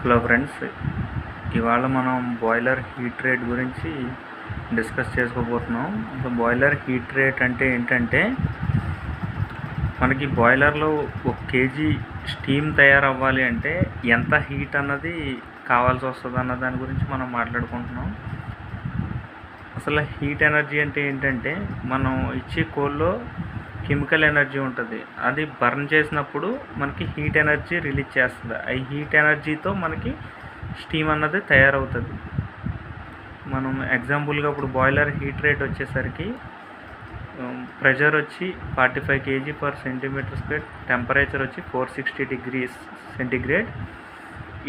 Hello friends, ఇవాళ మనం boiler heat rate గురించి డిస్కస్ చేసుకోబోతున్నాం. ఇంకా బాయిలర్ హీట్ రేట్ అంటే ఏంటంటే, మనకి బాయిలర్లో 1 kg స్టీమ్ తయారవ్వాలి అంటే ఎంత హీట్ అన్నది కావాల్సి వస్తుంది అన్న దాని గురించి మనం మాట్లాడుకుంటున్నాం. అసలు హీట్ ఎనర్జీ అంటే ఏంటంటే, మనం ఇచ్చే కోల్లో కెమికల్ ఎనర్జీ ఉంటుంది. అది బర్న్ చేసినప్పుడు మనకి హీట్ ఎనర్జీ రిలీజ్ చేస్తుంది. ఆ హీట్ ఎనర్జీతో మనకి స్టీమ్ అన్నది తయారవుతుంది. మనం ఎగ్జాంపుల్గా ఇప్పుడు బాయిలర్ హీట్ రేట్ వచ్చేసరికి ప్రెషర్ వచ్చి 45 kg/cm², టెంపరేచర్ వచ్చి 460 degrees సెంటిగ్రేడ్.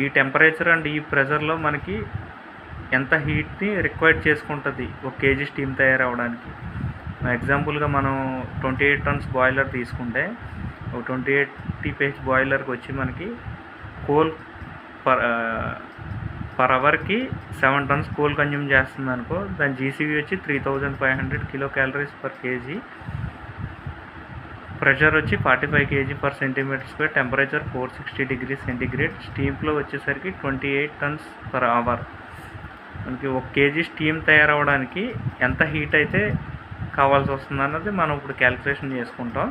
ఈ టెంపరేచర్ అండ్ ఈ ప్రెషర్లో మనకి ఎంత హీట్ని రిక్వైర్ చేసుకుంటుంది 1 kg స్టీమ్ తయారవడానికి. ఎగ్జాంపుల్గా మనం 28 tons బాయిలర్ తీసుకుంటే, ఒక 28 TPH బాయిలర్కి వచ్చి మనకి కోల్ పర్ అవర్కి 7 tons కోల్ కన్జ్యూమ్ చేస్తుంది అనుకో. దాని జీసీవీ వచ్చి 3500 kcal/kg. ప్రెషర్ వచ్చి 45 kg/cm², temperature 460 degrees centigrade. Steam flow వచ్చేసరికి 28 tons/hour. మనకి 1 kg స్టీమ్ తయారవడానికి ఎంత హీట్ అయితే కావాల్సి వస్తుంది అన్నది మనం ఇప్పుడు క్యాలిక్యులేషన్ చేసుకుంటాం.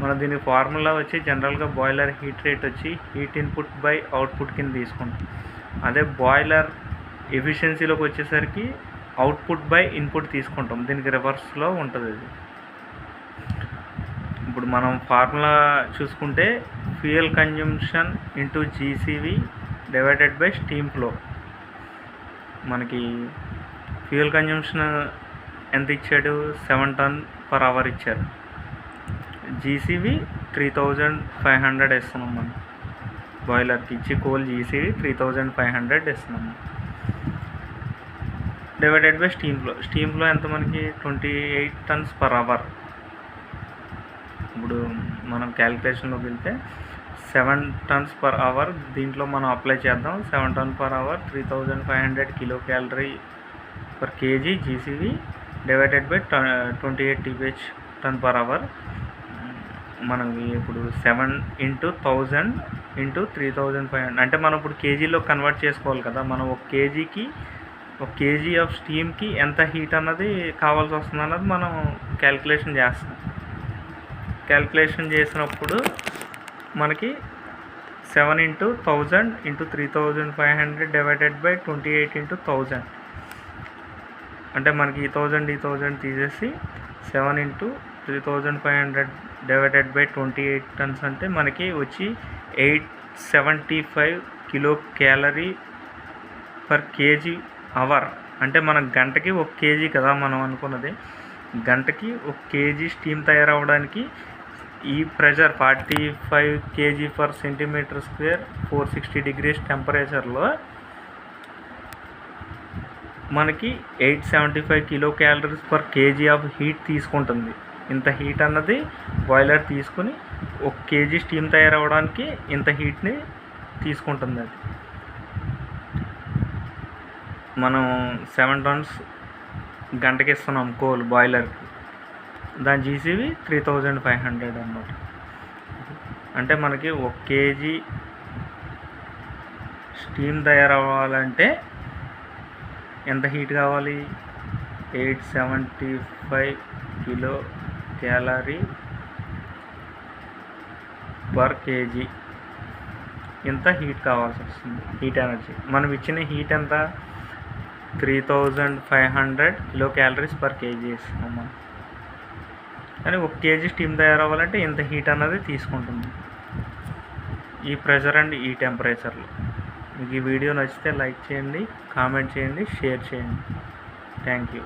మనం దీని ఫార్ములా వచ్చి జనరల్గా బాయిలర్ హీట్ రేట్ వచ్చి హీట్ ఇన్పుట్ బై అవుట్పుట్ కింద తీసుకుంటాం. అదే బాయిలర్ ఎఫిషియన్సీలోకి వచ్చేసరికి అవుట్పుట్ బై ఇన్పుట్ తీసుకుంటాం. దీనికి రివర్స్లో ఉంటుంది ఇది. ఇప్పుడు మనం ఫార్ములా చూసుకుంటే, fuel consumption into GCV divided by steam flow. మనకి ఫ్యూయల్ కన్జంప్షన్ ఎంత ఇచ్చాడు? 7 tons/hour ఇచ్చారు. జీసీవీ 3500 ఇస్తున్నాం. మనం బాయిలర్కి ఇచ్చి కోల్ జీసీవీ 3500 ఇస్తున్నాం. డివైడెడ్ బై స్టీమ్ ఫ్లో ఎంత మనకి? 28 tons/hour. ఇప్పుడు మనం క్యాలిక్యులేషన్లోకి వెళ్తే 7 tons/hour దీంట్లో మనం అప్లై చేద్దాం. 7 tons/hour 3500 kcal/kg GCV divided by 28 TPH ton/hour. మనం ఇప్పుడు 7 × 1000 × 3500 అంటే మనం ఇప్పుడు కేజీలో కన్వర్ట్ చేసుకోవాలి కదా. మనం 1 kg ఆఫ్ స్టీమ్కి ఎంత హీట్ అన్నది కావాల్సి వస్తుంది అన్నది మనం క్యాలిక్యులేషన్ చేస్తాం. క్యాలిక్యులేషన్ చేసినప్పుడు మనకి 7 × 1000 × 3500 డివైడెడ్ బై 28 × 1000 అంటే మనకి ఈ 1000 తీసేసి 7 × 3500 డివైడెడ్ బై 28 tons అంటే మనకి వచ్చి 875 kcal/kg/hour. అంటే మన గంటకి 1 kg కదా మనం అనుకున్నది. గంటకి 1 kg స్టీమ్ తయారవడానికి ఈ ప్రెషర్ 45 kg/cm², 460 degrees టెంపరేచర్లో మనకి 875 kcal/kg ఆఫ్ హీట్ తీసుకుంటుంది. ఇంత హీట్ అన్నది బాయిలర్ తీసుకుని 1 kg స్టీమ్ తయారవడానికి ఇంత హీట్ని తీసుకుంటుంది. అది మనం 7 tons గంటకి ఇస్తున్నాం కోల్ బాయిలర్కి. దాని జీసీవీ 3500 అన్నమాట. అంటే మనకి 1 kg స్టీమ్ తయారవ్వాలంటే ఎంత హీట్ కావాలి? 875 kcal/kg. ఇంత హీట్ కావాల్సి వస్తుంది, హీట్ ఎనర్జీ. మనం ఇచ్చిన హీట్ ఎంత? 3500 kcal/kg ఇస్తున్నాం మనం. కానీ 1 kg స్టీమ్ తయారవ్వాలంటే ఇంత హీట్ అన్నది తీసుకుంటుంది ఈ ప్రెషర్ అండ్ ఈ టెంపరేచర్లో. మీకు ఈ వీడియో నచ్చితే లైక్ చేయండి, కామెంట్ చేయండి, షేర్ చేయండి. Thank you.